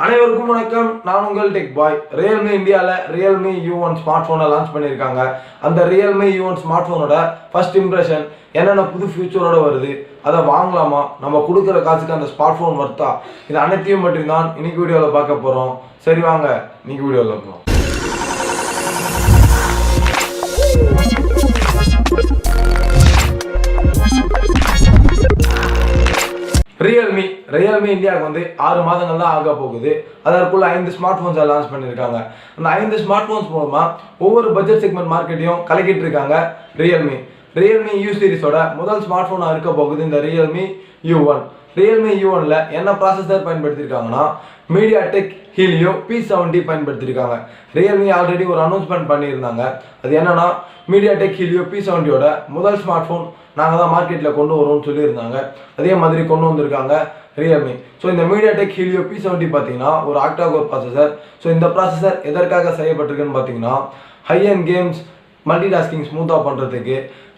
அனைவருக்கும் வணக்கம். நான் உங்கள் டெக் பாய். ரியல்மி இந்தியாவில் ரியல்மி U1 ஸ்மார்ட் ஃபோனை லான்ச் பண்ணியிருக்காங்க. அந்த ரியல்மி U1 ஸ்மார்ட் ஃபோனோட ஃபர்ஸ்ட் இம்ப்ரெஷன் என்னென்ன புது ஃபியூச்சரோட வருது, அதை வாங்கலாமா, நம்ம கொடுக்குற காசுக்கு அந்த ஸ்மார்ட் ஃபோன் வர்த்தா, இது அனைத்தையும் பற்றி தான் இன்னைக்கு வீடியோவில் பார்க்க போகிறோம். சரி வாங்க இன்னைக்கு வீடியோவில் இருக்கலாம். ரியல்மி இந்தியாவுக்கு வந்து 6 மாதங்கள் தான் ஆக போகுது. அதற்குள்ள 5 ஸ்மார்ட் ஃபோன்ஸை லான்ச் பண்ணியிருக்காங்க. அந்த 5 ஸ்மார்ட் ஃபோன்ஸ் மூலமா ஒவ்வொரு பட்ஜெட் செக்மெண்ட் மார்க்கெட்டையும் கலக்கிட்டு இருக்காங்க. ரியல்மி U சீரிஸோட முதல் ஸ்மார்ட் ஃபோனாக இருக்க போகுது இந்த ரியல்மி U1. ரியல்மி U1ல என்ன ப்ராசஸர் பயன்படுத்தியிருக்காங்கன்னா மீடியாடெக் ஹீலியோ P70 பயன்படுத்தியிருக்காங்க. ரியல்மி ஆல்ரெடி ஒரு அனௌன்ஸ்மெண்ட் பண்ணியிருந்தாங்க. அது என்னன்னா மீடியாடெக் ஹீலியோ P70யோட முதல் ஸ்மார்ட் ஃபோன் நாங்கள் தான் மார்க்கெட்டில் கொண்டு வருவோம்னு சொல்லியிருந்தாங்க. அதே மாதிரி கொண்டு வந்திருக்காங்க ரியல்மி. ஸோ இந்த மீடியாடெக் ஹீலியோ P70 பார்த்தீங்கன்னா ஒரு ஆக்டாகோர் ப்ராசஸர். ஸோ இந்த ப்ராசஸர் எதற்காக செய்யப்பட்டிருக்குன்னு பார்த்தீங்கன்னா high and games multi tasking ஸ்மூத்தாக பண்ணுறதுக்கு,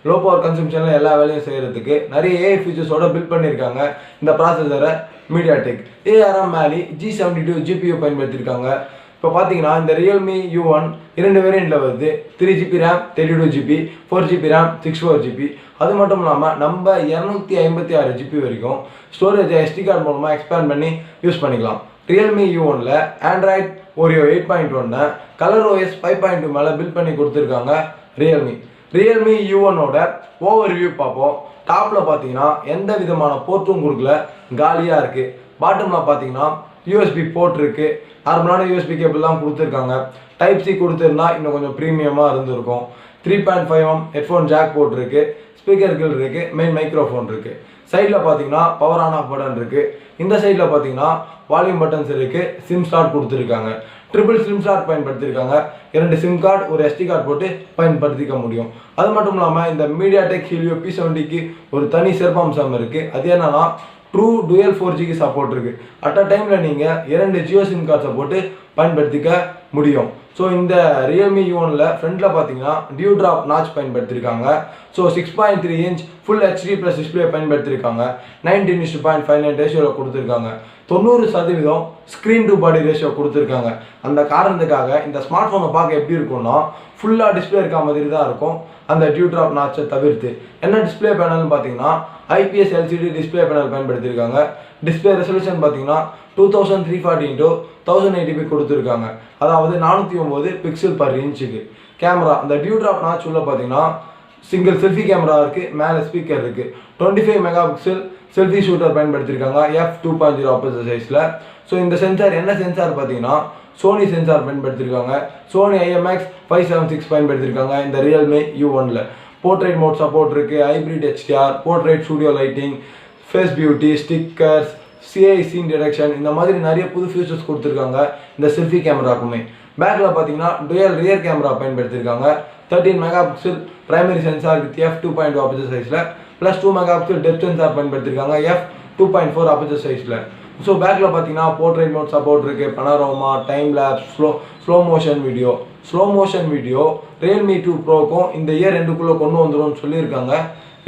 லோ பவர் கன்சம்ஷனில் எல்லா வேலையும் செய்கிறதுக்கு நிறைய ஏஐ ஃபீச்சர்ஸோட பில்ட் பண்ணியிருக்காங்க. இந்த ப்ராசஸரை MediaTek ARM Mali G72 GPU பயன்படுத்தியிருக்காங்க. இப்போ பார்த்தீங்கன்னா இந்த ரியல்மி U1 2 வேரியண்ட்டில் வருது. 3GB RAM 32GB, 4GB RAM 64GB. அது மட்டும் இல்லாமல் நம்ம 256GB வரைக்கும் ஸ்டோரேஜை SD கார்டு மூலமாக எக்ஸ்பேண்ட் பண்ணி யூஸ் பண்ணிக்கலாம். ரியல்மி U1ல ஆண்ட்ராய்ட் ஓரியோ 8.1 கலர் OS 5.2 மேலே பில்ட் பண்ணி கொடுத்துருக்காங்க ரியல்மி U1ஓட ஓவர்வியூ பார்ப்போம். டாப்பில் பார்த்தீங்கன்னா எந்த விதமான போர்ட்டும் கொடுக்கல, காலியாக இருக்குது. பாட்டமில் பார்த்தீங்கன்னா USB போர்ட் இருக்குது. நார்மலான USB கேபிள்லாம் கொடுத்துருக்காங்க. டைப் C கொடுத்துருந்தா இன்னும் கொஞ்சம் ப்ரீமியமாக இருந்திருக்கும். 3.5mm ஹெட்ஃபோன் ஜாக் போர்ட் இருக்குது. ஸ்பீக்கர் கில் இருக்குது. மெயின் மைக்ரோஃபோன் இருக்குது. சைடில் பார்த்தீங்கன்னா பவர் ஆன் ஆஃப் பட்டன் இருக்குது. இந்த சைடில் பார்த்தீங்கன்னா வால்யூம் பட்டன்ஸ் இருக்குது. சிம் ஸ்லாட் கொடுத்துருக்காங்க. ட்ரிபிள் சிம் ஸ்லாட் பயன்படுத்தியிருக்காங்க. 2 சிம் கார்டு ஒரு SD கார்டு போட்டு பயன்படுத்திக்க முடியும். அது மட்டும் இல்லாமல் இந்த மீடியாடெக் ஹீலியோ P70க்கு ஒரு தனி சிறப்பம்சம் இருக்குது. அது என்னன்னா ட்ரூ டுயல் 4Gக்கு சப்போர்ட் இருக்குது. அட் அ டைமில் நீங்கள் 2 ஜியோ சிம் கார்ட்ஸை போட்டு பயன்படுத்திக்க முடியும். ஸோ இந்த ரியல்மி U1ல ஃப்ரண்ட்டில் பார்த்தீங்கன்னா டியூ ட்ராப் நாச் பயன்படுத்தியிருக்காங்க. So 6.3 inch full HD+ display பயன்படுத்தியிருக்காங்க. 19:0.59 ரேஷியோவில் கொடுத்துருக்காங்க. 90% ஸ்க்ரீன் டு பாடி ரேஷியோ கொடுத்துருக்காங்க. அந்த காரணத்துக்காக இந்த ஸ்மார்ட் ஃபோனை பார்க்க எப்படி இருக்கும்னா ஃபுல்லாக டிஸ்பிளே இருக்க மாதிரி தான் இருக்கும். அந்த டியூ ட்ராப் நாச்சை தவிர்த்து என்ன டிஸ்பிளே பேனல்னு பார்த்தீங்கன்னா IPS LCD டிஸ்பிளே பேனல் பயன்படுத்தியிருக்காங்க. டிஸ்பிளே ரெசல்யூஷன் பார்த்தீங்கன்னா 2340x1080p கொடுத்துருக்காங்க. அதாவது 409 பிக்சல் பர் இன்ச்சுக்கு. கேமரா அந்த டியூ ட்ராப் நாச் உள்ள பார்த்தீங்கன்னா சிங்கிள் செல்ஃபி கேமரா இருக்குது. மேலே ஸ்பீக்கர் இருக்குது. 25 மெகாபிக்சல் செல்ஃபி ஷூட்டர் பயன்படுத்தியிருக்காங்க f2.0 அப்பர்ச்சர் சைஸில். ஸோ இந்த சென்சார் என்ன சென்சார் பார்த்தீங்கன்னா சோனி சென்சார் பயன்படுத்தியிருக்காங்க. சோனி IMX576 பயன்படுத்தியிருக்காங்க இந்த ரியல்மி U1ல. போர்ட்ரேட் மோட் சப்போர்ட் இருக்குது. Hybrid HDR, portrait studio lighting, face beauty, stickers, CI scene detection, இந்த மாதிரி நிறைய புது ஃபீச்சர்ஸ் கொடுத்துருக்காங்க இந்த செல்ஃபி கேமராக்குமே. பேக்கில் பார்த்தீங்கன்னா டுயல் ரியர் கேமரா பயன்படுத்தியிருக்காங்க. 13 megapixel primary sensor with f2.2 aperture சைஸில் ப்ளஸ் 2 மெகாபிக்சல் டெப்த் சென்சார் பயன்படுத்தியிருக்காங்க f2.4 அப்பர்ச்சர் சைஸில். ஸோ பேக்கில் பார்த்தீங்கன்னா போர்ட்ரேட் மோட் சப்போர்ட் இருக்குது. Panorama, time lapse, slow motion video Realme 2 ப்ரோக்கும் இந்த இயர் 2க்குள்ளே கொண்டு வந்துடும்னு சொல்லியிருக்காங்க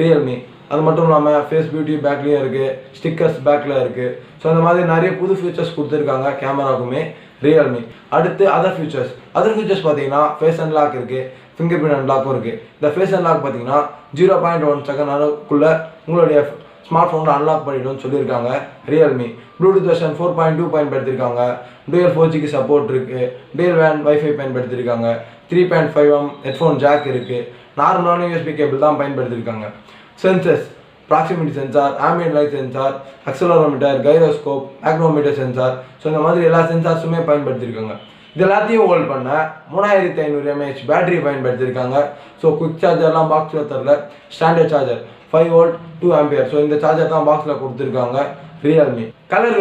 ரியல்மி. அது மட்டும் இல்லாமல் ஃபேஸ் பியூட்டி பேக்லேயும் இருக்குது. ஸ்டிக்கர்ஸ் பேக்கில் இருக்குது. ஸோ அந்த மாதிரி நிறைய புது ஃபீச்சர்ஸ் கொடுத்துருக்காங்க கேமராக்குமே ரியல்மி. அடுத்து அதர் ஃபீச்சர்ஸ் பார்த்தீங்கன்னா ஃபேஸ் அன்லாக் இருக்குது. ஃபிங்கர் பிரிண்ட் அன்லாக்கும் இருக்குது. இந்த ஃபேஸ் அன்லாக் பார்த்தீங்கன்னா 0.1 செகண்டுக்குள்ளே உங்களுடைய ஸ்மார்ட் ஃபோனில் அன்லாக் பண்ணிவிடும்னு சொல்லியிருக்காங்க ரியல்மி. ப்ளூடூத் வெர்ஷன் 4.2 பயன்படுத்தியிருக்காங்க. டுயல் 4Gக்கு சப்போர்ட் இருக்குது. டூயல் வேன் வைஃபை பயன்படுத்தியிருக்காங்க. 3.5mm ஹெட்ஃபோன் ஜாக் இருக்குது. நார்மலான USB கேபிள் தான் பயன்படுத்தியிருக்காங்க. Sensors proximity sensor, ambient light sensor, accelerometer, gyroscope, magnetometer sensor. So இந்த மாதிரி எல்லா சென்சார்ஸுமே பயன்படுத்தியிருக்காங்க. இது எல்லாத்தையும் ஹோல்ட் பண்ண 3500 mAh பேட்டரி பயன்படுத்தியிருக்காங்க. ஸோ குவிக் சார்ஜர்லாம் பாக்ஸில் தரல. Standard charger 5V 2A. So இந்த சார்ஜர் தான் பாக்ஸில் கொடுத்துருக்காங்க ரியல்மி. கலர்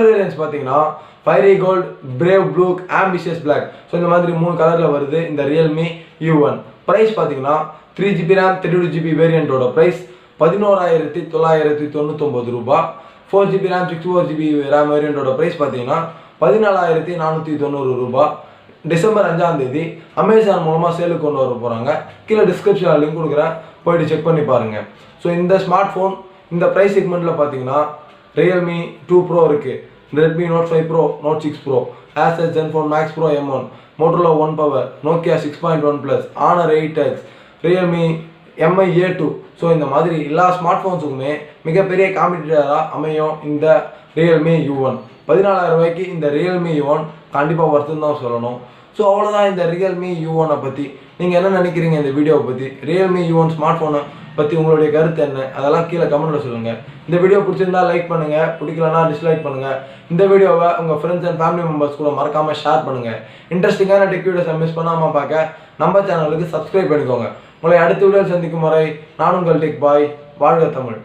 வேரியன்ஸ் பார்த்தீங்கன்னா fiery gold, brave blue, ambitious black. So இந்த மாதிரி 3 கலரில் வருது இந்த ரியல்மி U1. ப்ரைஸ் பார்த்தீங்கன்னா 3GB RAM 32GB வேரியண்ட்டோட ப்ரைஸ் 11,999 ரூபா. 4GB RAM 64GB RAM வேரியண்ட்டோட price பார்த்தீங்கன்னா 14,490 ரூபா. டிசம்பர் 5ஆம் தேதி அமேசான் மூலமாக சேலுக்கு கொண்டு வர போகிறாங்க. கீழே டிஸ்கிரிப்ஷனில் லிங்க் கொடுக்குறேன், போய்ட்டு செக் பண்ணி பாருங்கள். ஸோ இந்த ஸ்மார்ட் ஃபோன் இந்த ப்ரைஸ் செக்மெண்ட்டில் பார்த்தீங்கன்னா ரியல்மி 2 ப்ரோ இருக்குது. Redmi Note 5 Pro, Note 6 Pro, Asus Zenfone Max Pro M1, Motorola One Power, Nokia 6.1 Plus, Honor 8X, Realme MI A2. So இந்த மாதிரி எல்லா ஸ்மார்ட் ஃபோன்ஸுக்குமே மிகப்பெரிய காம்படிட்டராக அமையும் இந்த ரியல்மி U1. 14,000 ரூபாய்க்கு இந்த ரியல்மி U1 கண்டிப்பாக ஒர்த்துன்னு தான் சொல்லணும். ஸோ அவ்வளோதான் இந்த ரியல்மி U1 பற்றி. நீங்கள் என்ன நினைக்கிறீங்க இந்த வீடியோவை பற்றி? ரியல்மி U1 ஸ்மார்ட் ஃபோனை பற்றி உங்களுடைய கருத்து என்ன? அதெல்லாம் கீழே கமெண்ட்டில் சொல்லுங்கள். இந்த வீடியோ பிடிச்சிருந்தா லைக் பண்ணுங்கள், பிடிக்கலனா டிஸ்லைக் பண்ணுங்கள். இந்த வீடியோவை உங்கள் ஃப்ரெண்ட்ஸ் அண்ட் ஃபேமிலி மெம்பர்ஸ் கூட மறக்காமல் ஷேர் பண்ணுங்கள். இன்ட்ரெஸ்டிங்கான டெக் வீடியோஸை மிஸ் பண்ணாமல் பார்க்க நம்ம சேனலுக்கு சப்ஸ்கிரைப் பண்ணிக்கோங்க. உங்களை அடுத்த வீடியோவில் சந்திக்கும் வரை நான் உங்கள் டெக் பாய். வாழ்க தமிழ்.